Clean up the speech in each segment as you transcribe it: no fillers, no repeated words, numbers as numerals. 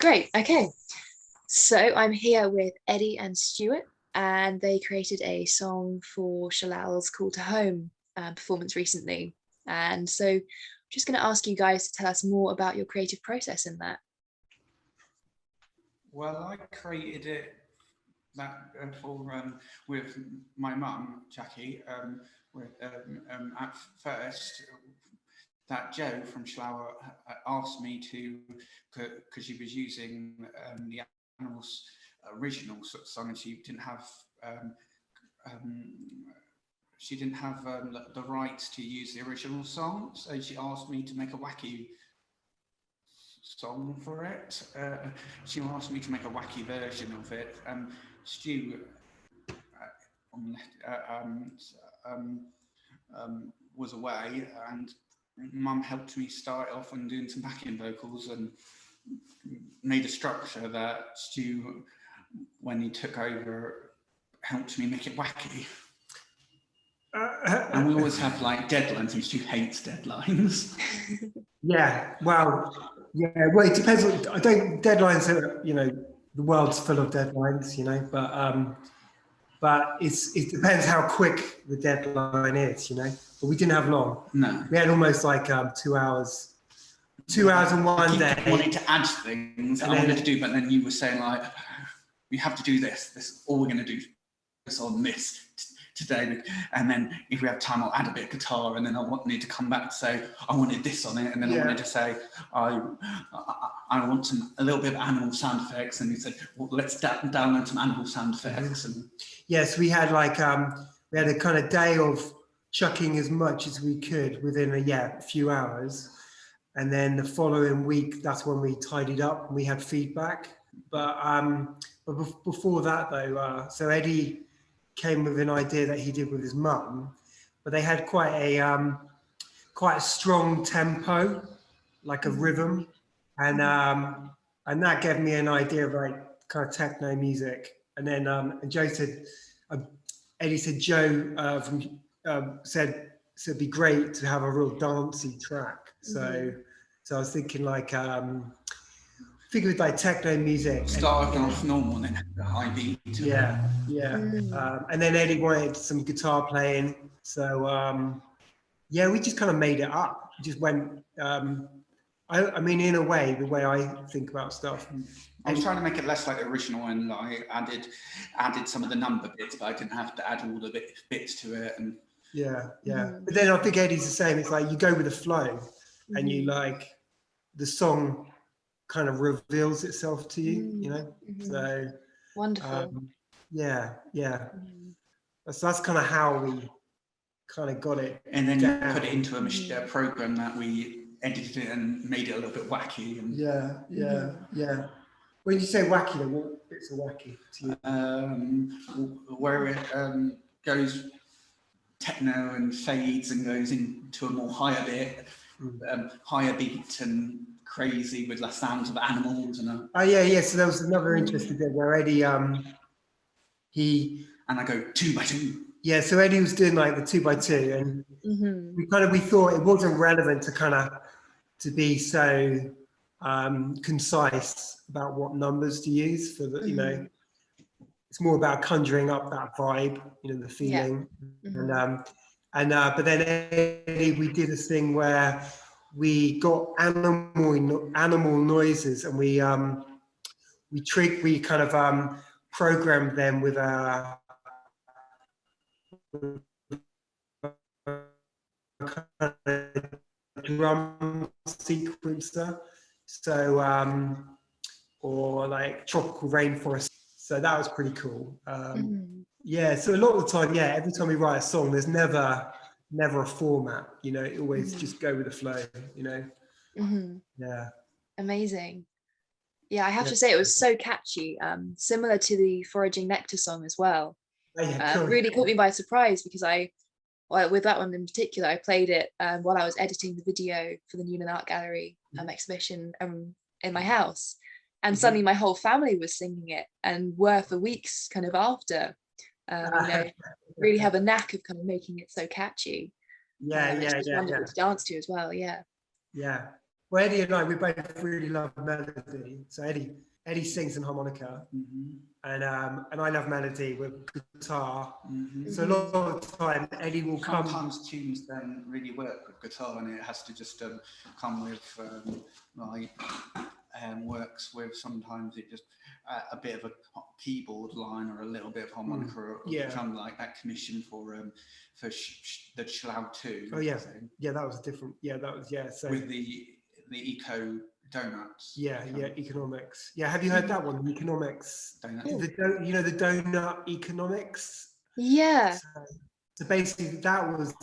Great. Okay. So I'm here with Eddie and Stuart, and they created a song for Shallal's Call to Home performance recently. And so I'm just going to ask you guys to tell us more about your creative process in that. Well, I created it with my mum, Jackie. At first, that Joe from Shallal asked me to, because she was using the Animals original sort of song, and um, she didn't have the rights to use the original song, so she asked me to make a wacky song for it. She asked me to make a wacky version of it. Stu was away, and Mum helped me start off on doing some backing vocals and made a structure that Stu, when he took over, helped me make it wacky. And we always have like deadlines, and Stu hates deadlines. Yeah, well, it depends. I don't, deadlines are, the world's full of deadlines, but it depends how quick the deadline is, but we didn't have long. No. We had almost like 2 hours. 2 hours in one day. I wanted to add things, and I wanted to do, but then you were saying like, we have to do this. This is all we're going to do this on this today, and then if we have time I'll add a bit of guitar, and then I wanted to come back to say I wanted this on it, and then I wanted to say I want a little bit of animal sound effects, and he said, well, let's download some animal sound effects. And yes, we had like we had a kind of day of chucking as much as we could within a few hours, and then the following week that's when we tidied up and we had feedback. But before that though, so Eddie came with an idea that he did with his mum, but they had quite a strong tempo, like a rhythm, and that gave me an idea of like kind of techno music. And then and Joe said, Eddie said Joe said it'd be great to have a real dancey track. So I was thinking like with like techno music. Starting off normal and then the high beat. Yeah. And then Eddie wanted some guitar playing. So we just kind of made it up. Just went, I mean, in a way, the way I think about stuff. I was trying to make it less like the original, and I added some of the number bits, but I didn't have to add all the bits to it. And But then I think Eddie's the same. It's like you go with the flow, and you like the song kind of reveals itself to you, So wonderful. So that's kind of how we kind of got it. And then you put it into a program that we edited it and made it a little bit wacky. And When you say wacky, then what bits are wacky to you? Where it goes techno and fades and goes into a more higher bit, higher beat and crazy with less sounds of animals and so there was another interesting bit where Eddie and I go 2 by 2. So Eddie was doing like the 2x2, and we thought it wasn't relevant to be so concise about what numbers to use for the it's more about conjuring up that vibe, the feeling. But then Eddie, we did this thing where we got animal noises, and we kind of programmed them with a drum sequencer, so or like tropical rainforest. So that was pretty cool. So a lot of the time, every time we write a song, there's never a format, it always just go with the flow, Amazing. I have to say it was so catchy, similar to the Foraging Nectar song as well. Cool. Really caught me by surprise, because with that one in particular, I played it while I was editing the video for the Newland Art Gallery exhibition in my house, and suddenly my whole family was singing it, and were for weeks kind of after. Really have a knack of kind of making it so catchy. It's wonderful to dance to as well. Well, Eddie and I, we both really love melody. So Eddie sings in harmonica, and I love melody with guitar. So a lot of the time, Eddie will come. Sometimes tunes don't really work with guitar, and it has to just come with works with. Sometimes it just a bit of a keyboard line or a little bit of harmonica, or something like that. Commission for the Shallal 2. Oh yeah, yeah, that was different. Yeah, that was So with the eco donuts. Yeah, economics. Yeah, have you heard that one? The economics. Donuts. The donut economics. Yeah. So basically, that was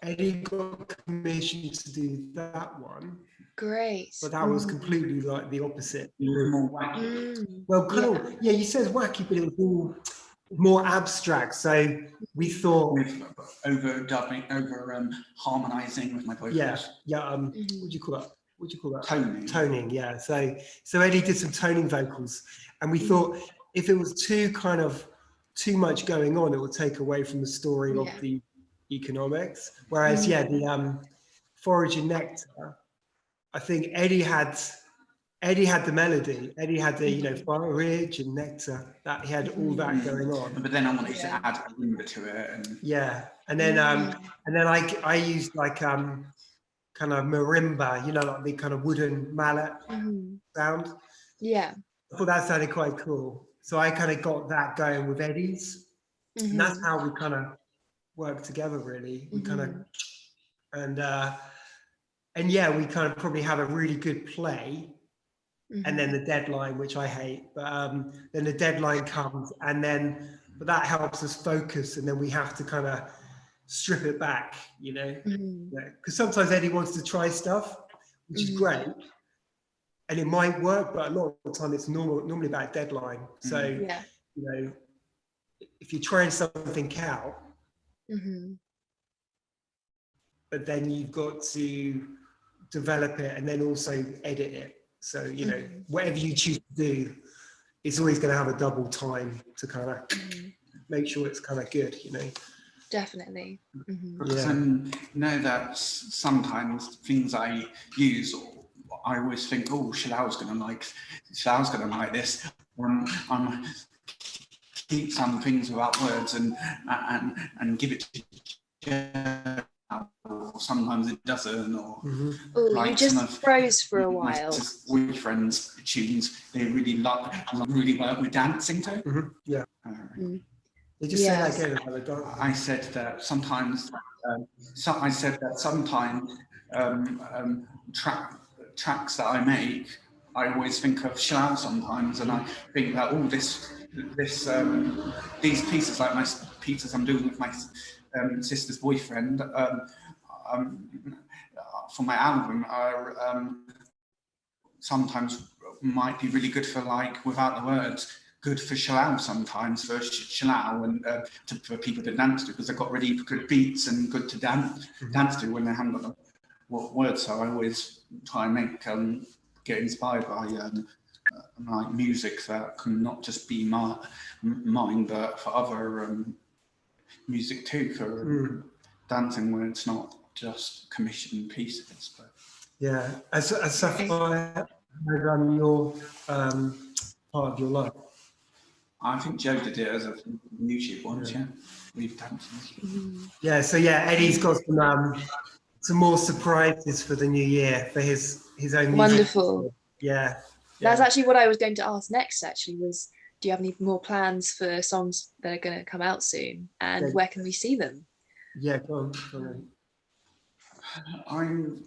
Eddie got commissioned to do that one. Great. But that was completely like the opposite. More wacky. Well, kind of. Yeah, you said what but it was all more abstract. So we thought with overdubbing, harmonizing with my vocals. What do you call that? What do you call that? Toning. Yeah. So Eddie did some toning vocals, and we thought if it was too much going on, it would take away from the story of the economics. Whereas the Forage and Nectar, I think Eddie had the melody. Eddie had the forage and nectar. That he had all that going on. But then I wanted to add a rumba to it, and then I used like kind of marimba, like the kind of wooden mallet sound. Yeah. I thought that sounded quite cool. So I kind of got that going with Eddie's, and that's how we kind of worked together. Really, we kind of and we kind of probably have a really good play. And then the deadline, which I hate, but then the deadline comes, but that helps us focus, and then we have to kind of strip it back, because sometimes Eddie wants to try stuff, which is great, and it might work, but a lot of the time it's normally about deadline. So if you're trying something out, but then you've got to develop it and then also edit it. So, whatever you choose to do, it's always going to have a double time to kind of make sure it's kind of good, Definitely. Because I know that sometimes things I use, I always think, Shallal's going to like this. I'm keep some things without words and give it to sometimes it doesn't, or like you just froze for a while. My boyfriend's tunes, they really work with dancing too. Did you say that again? I said that sometimes. Tracks that I make, I always think of Shallal sometimes, and I think that these pieces, like my pieces I'm doing with my sister's boyfriend, for my album, are sometimes might be really good for without the words, good for Shallal sometimes, for Shallal and for people to dance to, because they've got really good beats and good to dance to when they haven't got the words. So I always try and get inspired by music that can not just be mine, but for other music too, for dancing, where it's not just commissioned pieces. But as Sapphire, your part of your life. I think Joe did it as a YouTube once. We've danced. So Eddie's got some more surprises for the new year for his own music. Wonderful. That's actually what I was going to ask next. Actually, was do you have any more plans for songs that are going to come out soon, and where can we see them? Go on. I'm,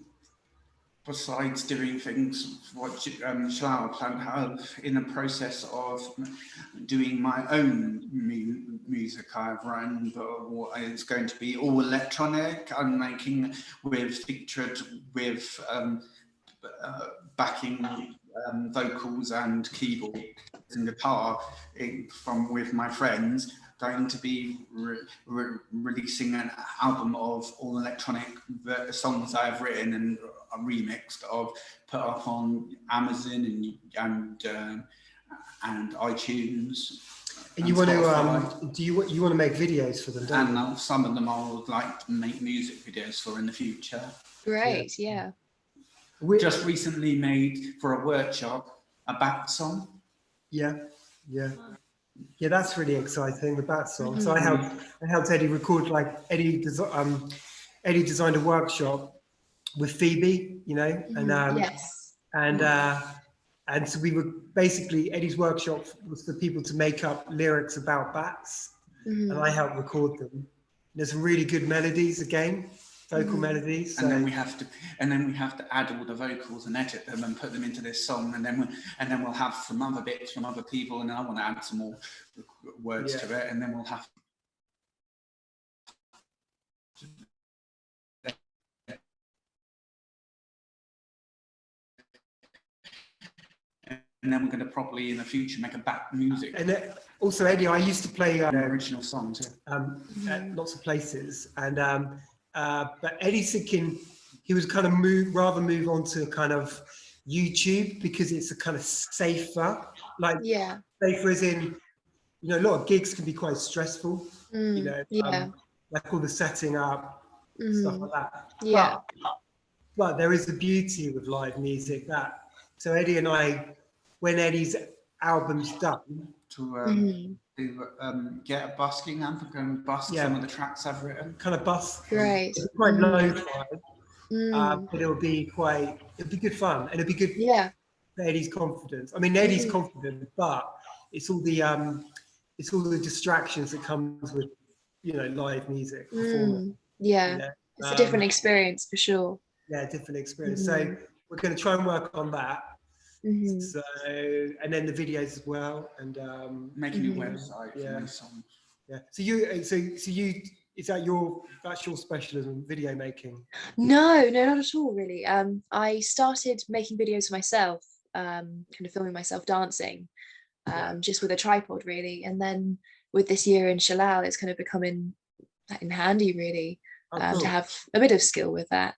besides doing things what Shallal plan have, in the process of doing my own music I've written, but what is going to be all electronic. I'm making featured with backing vocals and keyboard and guitar with my friends. Going to be releasing an album of all electronic songs I've written and remixed, put up on Amazon and iTunes. And you want to you want to make videos for them, don't you? And some of them I would like to make music videos for in the future. Great, yeah. We just recently made for a workshop a bat song. Yeah, yeah. Yeah, that's really exciting, the bat song. So Mhm. I helped Eddie record, like Eddie designed a workshop with Phoebe, you know, Yes. and so we were basically, Eddie's workshop was for people to make up lyrics about bats, and I Mhm. helped record them. There's some really good melodies again, vocal melodies. And So then we have to add all the vocals and edit them and put them into this song, and then we'll have some other bits from other people, and I want to add some more words Yeah. to it, and then we'll have. And then we're going to probably in the future make a back music. And also, Eddie, I used to play original songs. at lots of places, and but Eddie's thinking he was kind of move on to kind of YouTube because it's a kind of safer, like Yeah. safer as in, you know, a lot of gigs can be quite stressful, you know, Yeah. like all the setting up, stuff like that. Yeah. But there is a beauty with live music that. So Eddie and I, when Eddie's album's done, to get a busking amp and go and busk some of the tracks I've written. Kind of busk. Great. It's quite lo-fi, but it'll be good fun, and it'll be good for Eddie's confidence. I mean, Eddie's confident, but it's all the distractions that comes with, you know, live music performance. Yeah, you know? it's a different experience for sure. Yeah, different experience. So we're going to try and work on that. So, and then the videos as well, and making a website for my songs. Yeah. So is that's your specialism, video making? No, not at all, really. I started making videos for myself, kind of filming myself dancing, just with a tripod, really. And then with this year in Shallal, it's kind of becoming in handy, really, Cool. to have a bit of skill with that.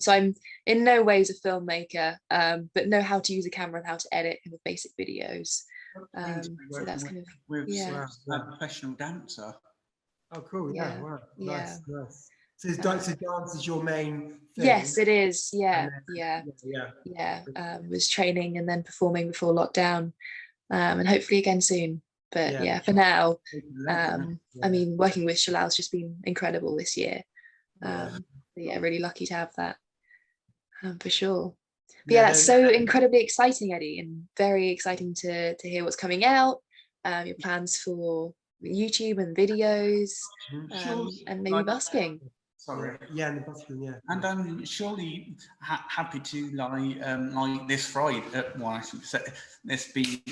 So I'm in no ways a filmmaker, but know how to use a camera and how to edit kind of basic videos. So that's kind of a professional dancer. Oh, cool! Yeah, wow, yeah. Nice. So dance is your main thing? Yes, it is. Yeah, yeah. Was training and then performing before lockdown, and hopefully again soon. But yeah, for now, I mean, working with Shallal's just been incredible this year. Really lucky to have that, for sure. But that's so incredibly exciting, Eddie, and very exciting to hear what's coming out, your plans for YouTube and videos, and maybe busking. Sorry. Yeah, and the busking, yeah. And I'm surely happy to like this Friday. Well, I should say this be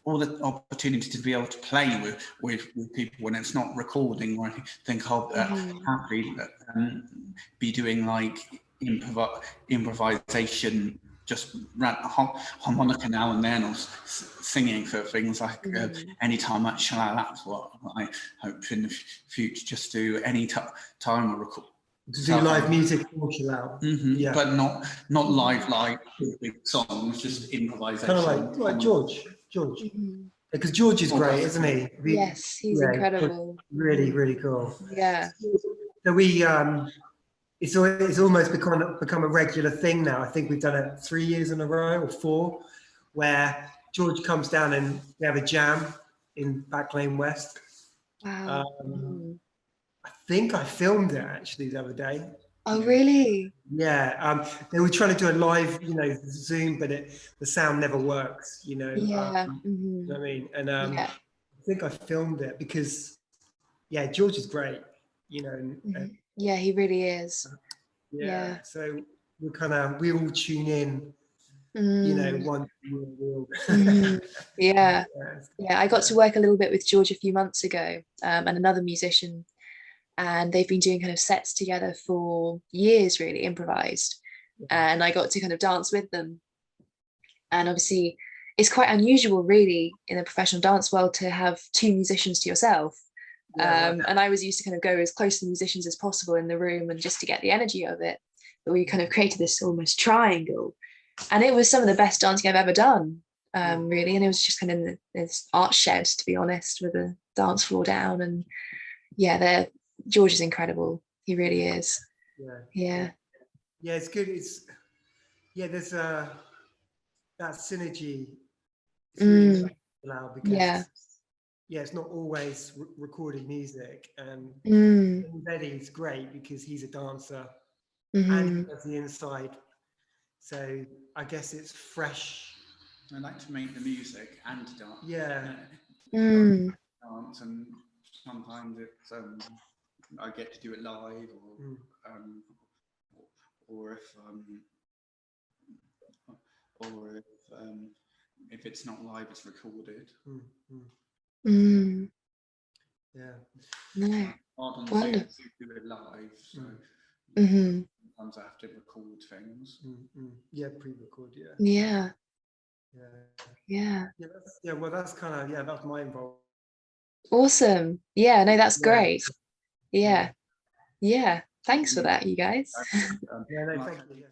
all the opportunity to be able to play with people when it's not recording or anything. I'll happily be doing like improvisation, just harmonica now and then, or singing for things like anytime at Shallal. That's what I hope in the future, just do any time or record. To do live music for Shallal. Yeah. But not live like big songs, just improvisation. Kind of like George. Because George is great, isn't he? Yes, he's incredible. Really, really cool. Yeah. So we it's almost become a regular thing now. I think we've done it 3 years in a row or 4, where George comes down and we have a jam in Back Lane West. Wow. I think I filmed it actually the other day. Oh, really? Yeah. They were trying to do a live, you know, Zoom, but the sound never works, you know. Yeah. You know what I mean? And I think I filmed it because, yeah, George is great, you know. Yeah, he really is. Yeah. So we all tune in, you know, once Yeah. I got to work a little bit with George a few months ago, and another musician, and they've been doing kind of sets together for years, really improvised, and I got to kind of dance with them. And obviously it's quite unusual, really, in the professional dance world to have 2 musicians to yourself. And I was used to kind of go as close to the musicians as possible in the room and just to get the energy of it. But we kind of created this almost triangle, and it was some of the best dancing I've ever done, really. And it was just kind of in this art shed, to be honest, with a dance floor down. And George is incredible. He really is. Yeah, it's good. yeah, there's that synergy. It's really loud because yeah, it's not always recorded music, and with Eddie's great because he's a dancer and he does the inside, so I guess it's fresh. I like to make the music and dance. Yeah. Dance, and sometimes it's I get to do it live, or if it's not live, it's recorded. Yeah. No. Hard on Zoom to do it live, so sometimes I have to record things. Yeah, pre-record. Yeah. Yeah. Yeah. Yeah. Well, that's kind of that's my involvement. Awesome. Yeah. No, that's great. Yeah. Thanks for that, you guys. Yeah. No, thank you.